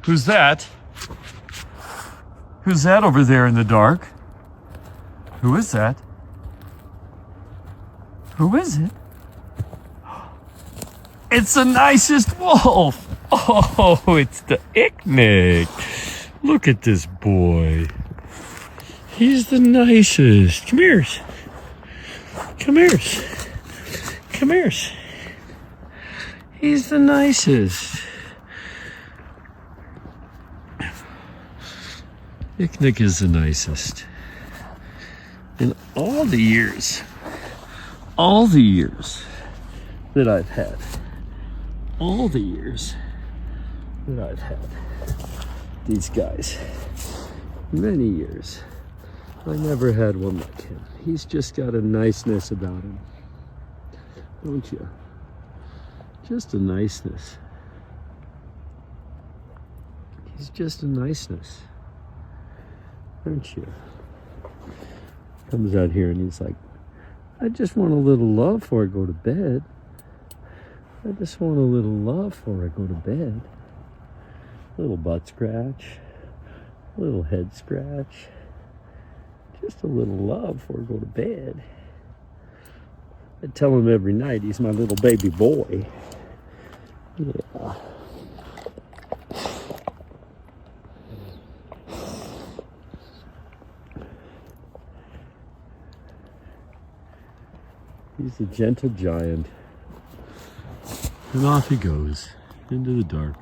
Who's that? Who's that over there in the dark? Who is that? Who is it? It's the nicest wolf. Oh, it's the Icknick. Look at this boy. He's the nicest. Come here. Come here. Come here. He's the nicest. Icknick is the nicest. In all the years that I've had, these guys, many years, I never had one like him. He's just got a niceness about him, don't you? Just a niceness. He's just a niceness, aren't you? Comes out here and he's like, I just want a little love before I go to bed. I just want a little love before I go to bed. A little butt scratch, a little head scratch. Just a little love before I go to bed. I tell him every night he's my little baby boy. Yeah. He's a gentle giant. And off he goes into the dark.